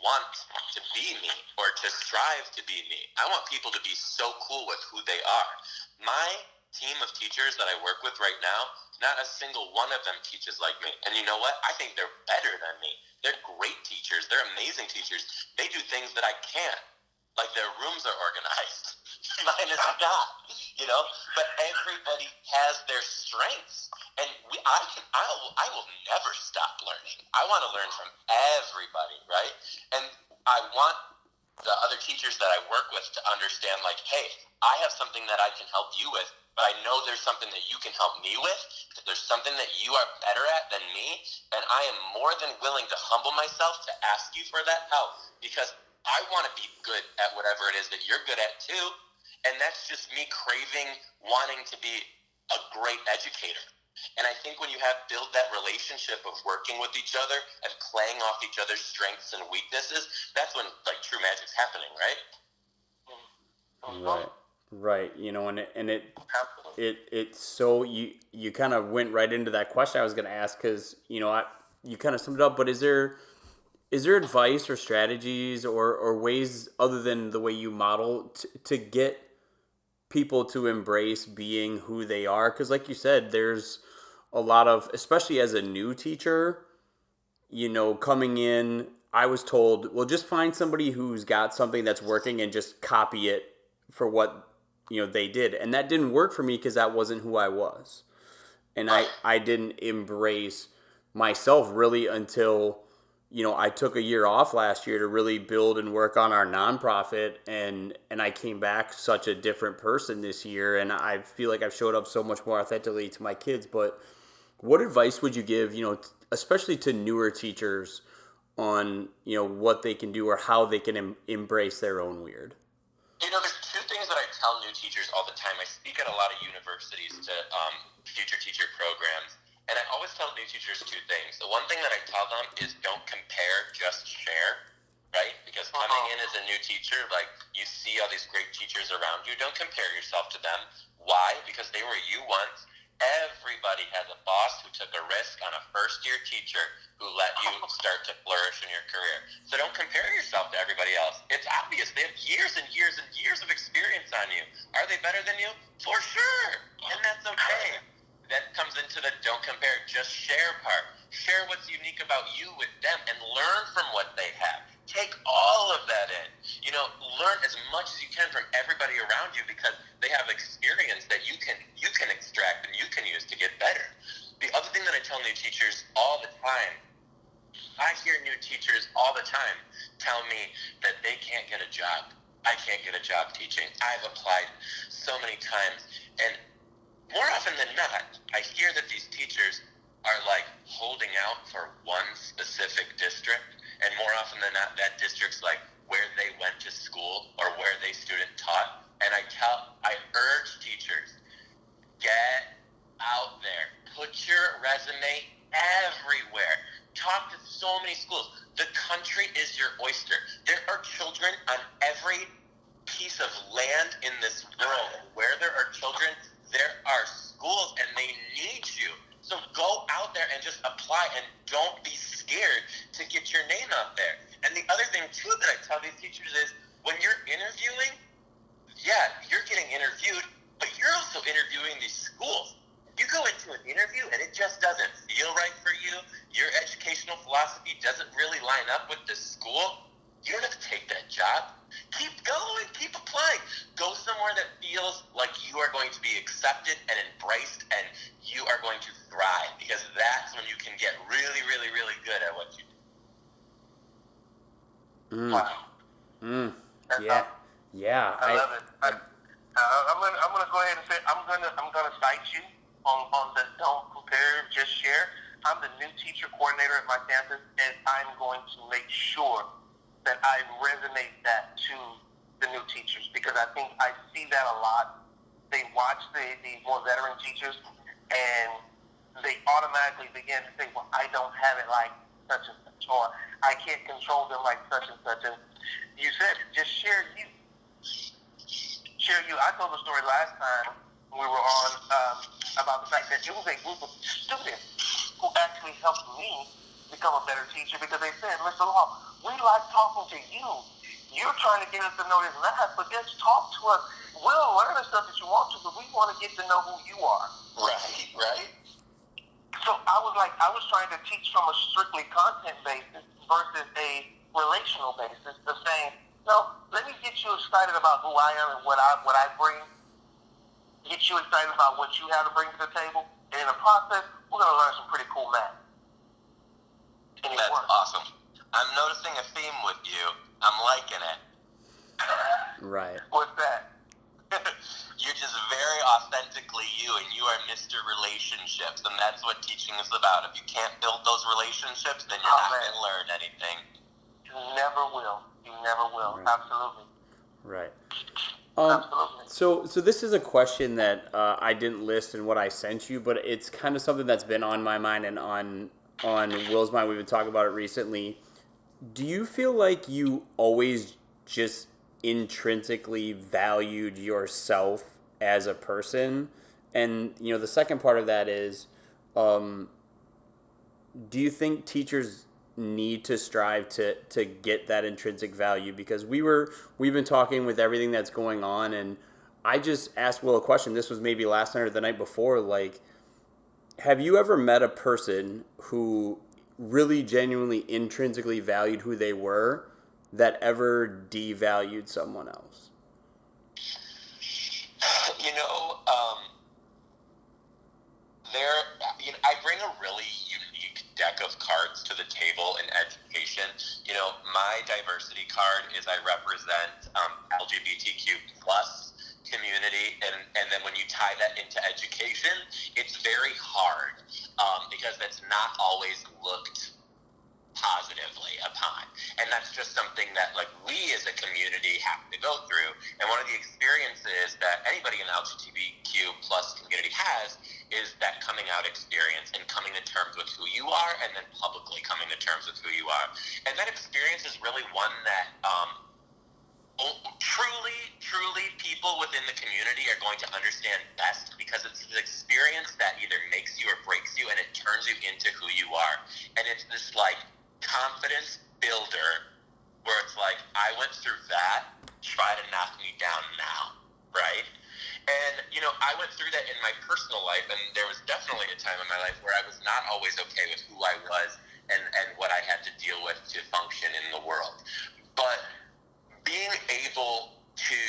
want to be me or to strive to be me. I want people to be so cool with who they are. My team of teachers that I work with right now, not a single one of them teaches like me. And you know what? I think they're better than me. They're great teachers. They're amazing teachers. They do things that I can't. Like their rooms are organized. Mine is not, but everybody has their strengths. And I will never stop learning. I want to learn from everybody, right? And I want the other teachers that I work with to understand, like, hey, I have something that I can help you with, but I know there's something that you can help me with. There's something that you are better at than me, and I am more than willing to humble myself to ask you for that help because I want to be good at whatever it is that you're good at too. And that's just me craving, wanting to be a great educator. And I think when you build that relationship of working with each other and playing off each other's strengths and weaknesses, that's when like true magic's happening, right? Right. It's so you kind of went right into that question I was going to ask because you kind of summed it up. But is there advice or strategies or ways other than the way you model to get people to embrace being who they are? Because like you said, there's a lot of, especially as a new teacher, coming in, I was told, well, just find somebody who's got something that's working and just copy it for what they did. And that didn't work for me because that wasn't who I was. And I didn't embrace myself really until I took a year off last year to really build and work on our nonprofit, and I came back such a different person this year, and I feel like I've showed up so much more authentically to my kids. But what advice would you give, especially to newer teachers on, what they can do or how they can embrace their own weird? There's two things that I tell new teachers all the time. I speak at a lot of universities to future teacher programs, and I always tell new teachers two things. The one thing that I tell them is don't compare, just share, right? Because coming in as a new teacher, like you see all these great teachers around you, don't compare yourself to them. Why? Because they were you once. Everybody has a boss who took a risk on a first-year teacher who let you start to flourish in your career. So don't compare yourself to everybody else. It's obvious. They have years and years and years of experience on you. Are they better than you? For sure. And that's okay. That comes into the don't compare, just share part. Share what's unique about you with them and learn from what they have. Take all of that in. Learn as much as you can from everybody around you because they have experience that you can extract and you can use to get better. The other thing that I tell new teachers all the time, I hear new teachers all the time tell me that they can't get a job. I can't get a job teaching. I've applied so many times, and more often than not, I hear that these teachers are like holding out for one specific district, and more often than not, that district's like where they went to school or where they student taught. And I urge teachers, get out there, put your resume everywhere. Talk to so many schools. The country is your oyster. There are children on every piece of land in this world. Where there are children, there are apply, and don't be scared to get your name out there. And the other thing, too, that I tell these teachers is when you're interviewing, yeah, you're getting interviewed, but you're also interviewing these schools. You go into an interview and it just doesn't feel right for you, your educational philosophy doesn't really line up with the school, you don't have to take that job. Keep going, keep applying. Go somewhere that feels like you are going to be accepted and embraced and you are going to thrive, because that's when you can get really, really, really good at what you do. Wow. Yeah. Yeah. I love it. I'm gonna go ahead and say I'm gonna cite you on the don't compare, just share. I'm the new teacher coordinator at my campus, and I'm going to make sure that I resonate that to the new teachers, because I think I see that a lot. They watch the more veteran teachers, and they automatically begin to say, well, I don't have it like such and such, or I can't control them like such and such. And you said, just share you. Share you. I told the story last time we were on about the fact that it was a group of students who actually helped me become a better teacher, because they said, Mr. Law, we like talking to you. You're trying to get us to know this math, but just talk to us. We'll learn the stuff that you want to, but we want to get to know who you are. Right. So I was trying to teach from a strictly content basis versus a relational basis of saying, no, let me get you excited about who I am and what I bring. Get you excited about what you have to bring to the table. And in the process, we're going to learn some pretty cool math. And that's awesome. I'm noticing a theme with you. I'm liking it. Right. What's that? You're just very authentically you, and you are Mr. Relationships, and that's what teaching is about. If you can't build those relationships, then you're not going to learn anything. You never will. You never will. Right. Absolutely. Right. Absolutely. So this is a question that I didn't list in what I sent you, but it's kind of something that's been on my mind and on Will's mind. We've been talking about it recently. Do you feel like you always just intrinsically valued yourself as a person? And, you know, the second part of that is, do you think teachers need to strive to get that intrinsic value? Because we've been talking with everything that's going on, and I just asked Will a question. This was maybe last night or the night before. Like, have you ever met a person who really genuinely intrinsically valued who they were that ever devalued someone else? You know, I bring a really unique deck of cards to the table in education. You know, my diversity card is I represent LGBTQ plus community, and then when you tie that into education, it's very hard because that's not always looked positively upon, and that's just something that like we as a community have to go through. And one of the experiences that anybody in the LGBTQ plus community has is that coming out experience and coming to terms with who you are, and then publicly coming to terms with who you are. And that experience is really one that truly people within the community are going to understand best, because it's an experience that either makes you or breaks you, and it turns you into who you are. And it's this like confidence builder where it's like, I went through that, try to knock me down now, right? And, you know, I went through that in my personal life, and there was definitely a time in my life where I was not always okay with who I was and what I had to deal with to function in the world. But being able to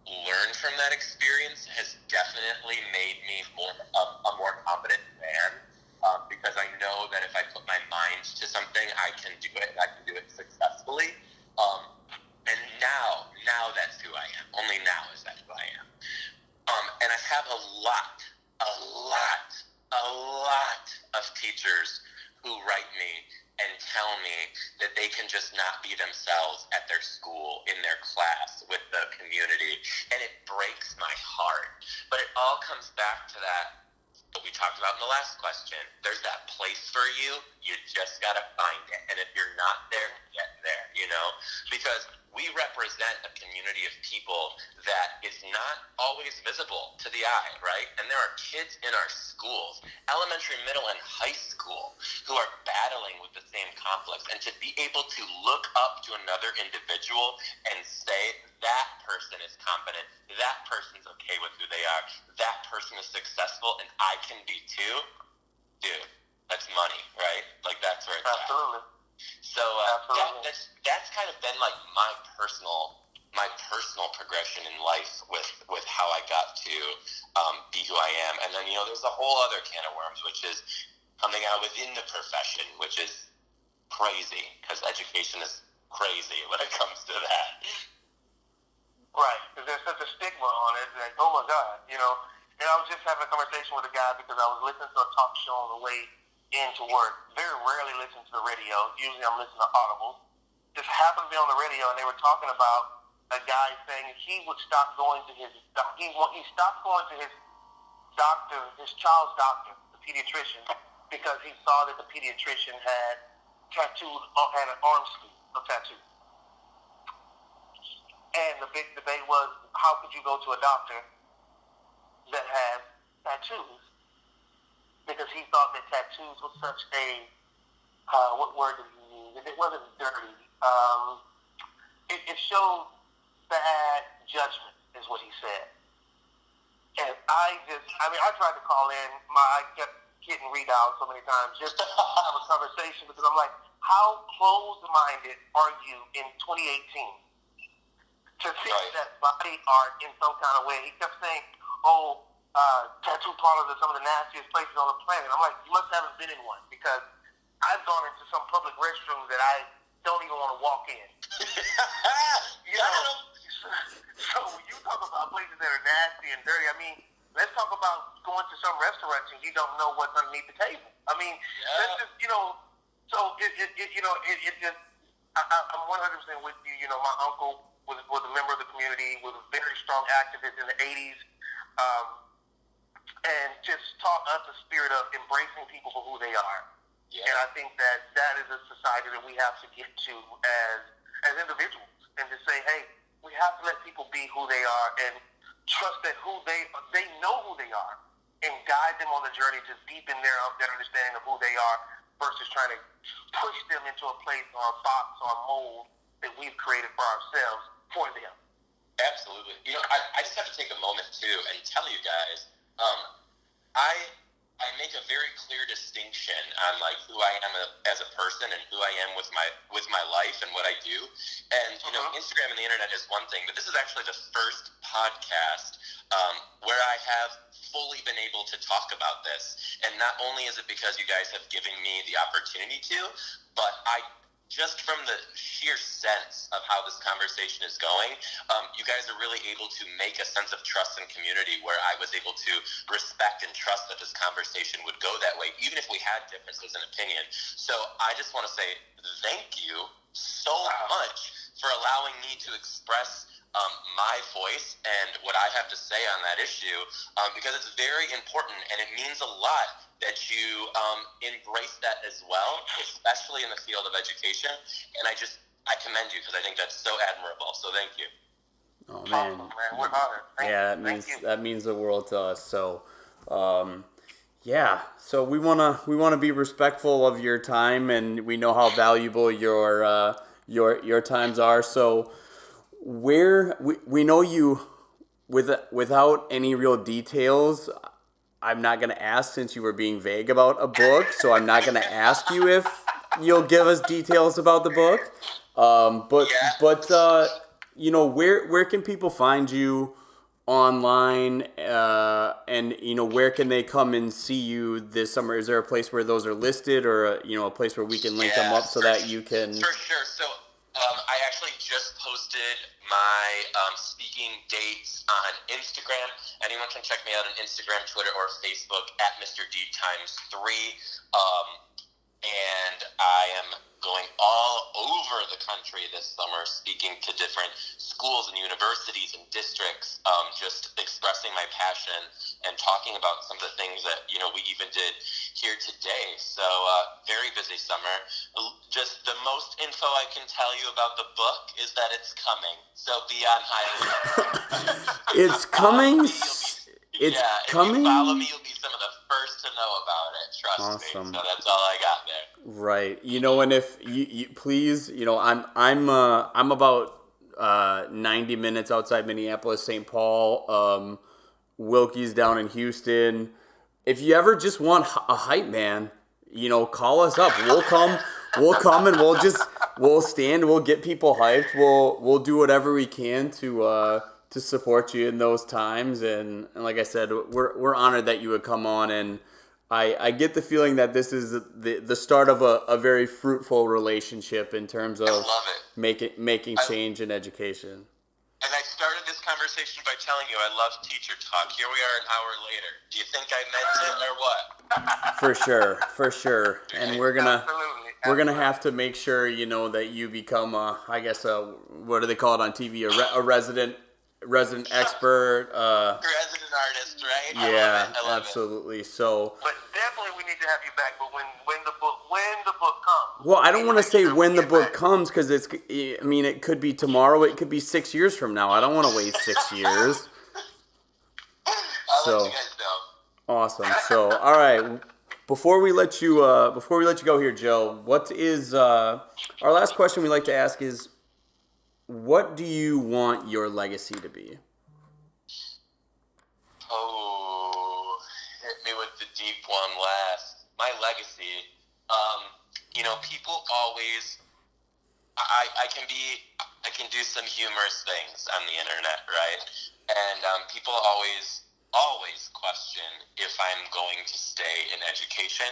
learn from that experience has definitely made me a more confident man, because I know that if I put my mind to something, I can do it, and I can do it successfully. And now that's who I am. Only now is that who I am. And I have a lot of teachers who write me and tell me that they can just not be themselves at their school, in their class, with the community. And it breaks my heart. But it all comes back to that, what we talked about in the last question. There's that place for you. You just got to find it. And if you're not there, get there, you know? Because we represent a community of people that is not always visible to the eye, right? And there are kids in our schools, elementary, middle, and high school, who are battling with the same conflicts. And to be able to look up to another individual and say, that person is competent, that person's okay with who they are, that person is successful, and I can be too, dude, that's money, right? Like, that's where it's Absolutely. at. So that's kind of been like my personal progression in life with how I got to be who I am. And then, there's a whole other can of worms, which is coming out within the profession, which is crazy, because education is crazy when it comes to that. Right, because there's such a stigma on it, like, oh my God, And I was just having a conversation with a guy because I was listening to a talk show on the way into work. Very rarely listen to the radio. Usually I'm listening to audibles. Just happened to be on the radio, and they were talking about a guy saying he would stop going to his he stopped going to his doctor, his child's doctor, the pediatrician, because he saw that the pediatrician had an arm sleeve of tattoo. And the big debate was, how could you go to a doctor that has tattoos? Because he thought that tattoos was such a, what word did he use? It wasn't dirty. It showed bad judgment, is what he said. And I tried to call in. I kept getting readouts so many times just to have a conversation, because I'm like, how closed-minded are you in 2018 to think that body art in some kind of way? He kept saying, tattoo parlors are some of the nastiest places on the planet. I'm like, you must haven't been in one, because I've gone into some public restrooms that I don't even want to walk in. So when you talk about places that are nasty and dirty, let's talk about going to some restaurants and you don't know what's underneath the table. That's just, so it just, I'm 100% with you. My uncle was a member of the community, was a very strong activist in the 80s. And just taught us the spirit of embracing people for who they are. Yeah. And I think that is a society that we have to get to as individuals, and to say, hey, we have to let people be who they are and trust that they know who they are, and guide them on the journey to deepen their understanding of who they are, versus trying to push them into a place or a box or a mold that we've created for ourselves for them. Absolutely. I just have to take a moment too and tell you guys, I make a very clear distinction on like who I am as a person and who I am with my life and what I do. And Instagram and the internet is one thing, but this is actually the first podcast where I have fully been able to talk about this. And not only is it because you guys have given me the opportunity to, but just from the sheer sense of how this conversation is going, you guys are really able to make a sense of trust and community, where I was able to respect and trust that this conversation would go that way, even if we had differences in opinion. So I just want to say thank you so much for allowing me to express my voice and what I have to say on that issue, because it's very important, and it means a lot that you embrace that as well, especially in the field of education. And I commend you, because I think that's so admirable. So thank you. Oh man, awesome, man. We're honored. That means the world to us. So, so we wanna be respectful of your time, and we know how valuable your times are. So, where we know you without any real details. I'm not going to ask, since you were being vague about a book, so I'm not going to ask you if you'll give us details about the book. Where can people find you online, and where can they come and see you this summer? Is there a place where those are listed, or a place where we can link them up so that you can? For sure. So I actually just posted my speaking dates on Instagram. Anyone can check me out on Instagram, Twitter, or Facebook at Mr. D ×3. And I am going all over the country this summer, speaking to different schools and universities and districts, just expressing my passion and talking about some of the things that, we even did here today. So very busy summer. Just the most info I can tell you about the book is that it's coming. So be on high alert. It's coming. If you follow me, you'll be some of the first to know about it. Trust me. So that's all I got there. Right. And if you please, I'm about 90 minutes outside Minneapolis, St. Paul. Wilkie's down in Houston. If you ever just want a hype man, call us up. We'll come and we'll stand. We'll get people hyped. We'll do whatever we can to support you in those times. And like I said, we're honored that you would come on. And I get the feeling that this is the start of a very fruitful relationship in terms of making change in education. And I started this conversation by telling you I love teacher talk. Here we are an hour later. Do you think I meant it or what? For sure. And we're gonna have to make sure that you become what do they call it on TV? A resident expert. Resident artist, right? Yeah, I love absolutely. It. So. But definitely we need to have you back. But when the book comes. Well, I don't want to say when the book comes because it could be tomorrow. It could be 6 years from now. I don't want to wait 6 years. I'll let you guys know. Awesome. So, all right. Before we let you go here, Joe, what is our last question we like to ask is, what do you want your legacy to be? Oh, hit me with the deep one last. My legacy. People always. I can do some humorous things on the internet, right? And people always question if I'm going to stay in education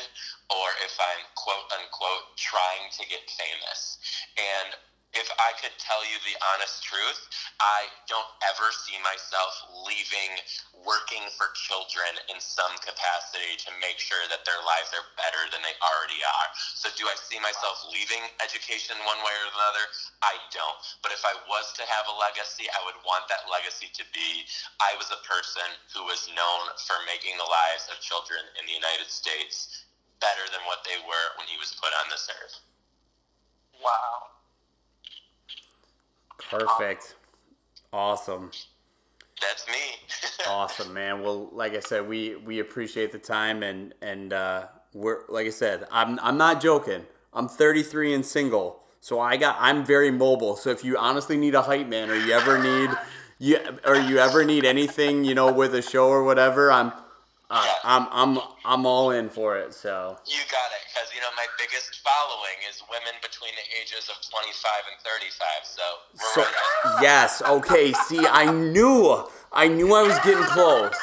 or if I'm quote unquote trying to get famous. And if I could tell you the honest truth, I don't ever see myself leaving working for children in some capacity to make sure that their lives are better than they already are. So do I see myself leaving education one way or another? I don't. But if I was to have a legacy, I would want that legacy to be I was a person who was known for making the lives of children in the United States better than what they were when he was put on this earth. Wow. Perfect. Awesome. That's me. Awesome, man. Well, like I said, we appreciate the time and we're like I said, I'm not joking. I'm 33 and single, so I'm very mobile. So if you honestly need a hype man, or you ever need anything, with a show or whatever, I'm all in for it. So you got it, because my biggest following is women between the ages of 25 and 35. So right. Yes, okay. See, I knew I was getting close.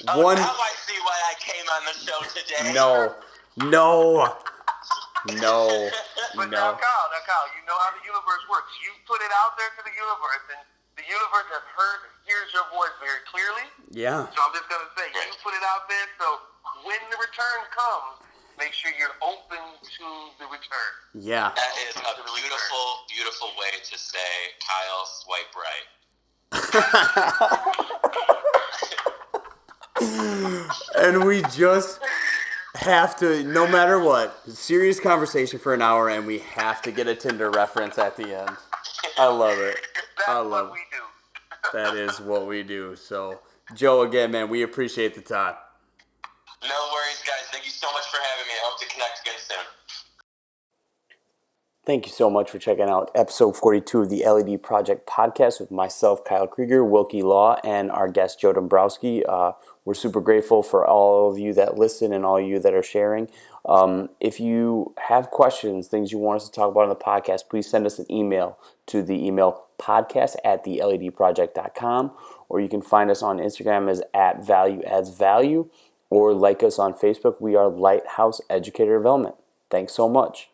Now I see why I came on the show today. No. But now, Kyle, you know how the universe works. You put it out there to the universe, and the universe hears your voice very clearly. Yeah. So I'm just going to say, you put it out there, so when the return comes, make sure you're open to the return. Yeah. That is a beautiful, beautiful way to say, Kyle, swipe right. And we just have to, no matter what, serious conversation for an hour, and we have to get a Tinder reference at the end. I love it. That's what we do. That is what we do. So, Joe, again, man, we appreciate the time. No worries, guys. Thank you so much for having me. I hope to connect again soon. Thank you so much for checking out episode 42 of the LED Project podcast with myself, Kyle Krieger, Wilkie Law, and our guest, Joe Dombrowski. We're super grateful for all of you that listen and all of you that are sharing. If you have questions, things you want us to talk about on the podcast, please send us an email to the email podcast@theledproject.com, or you can find us on Instagram as @valueaddsvalue, or like us on Facebook. We are Lighthouse Educator Development. Thanks so much.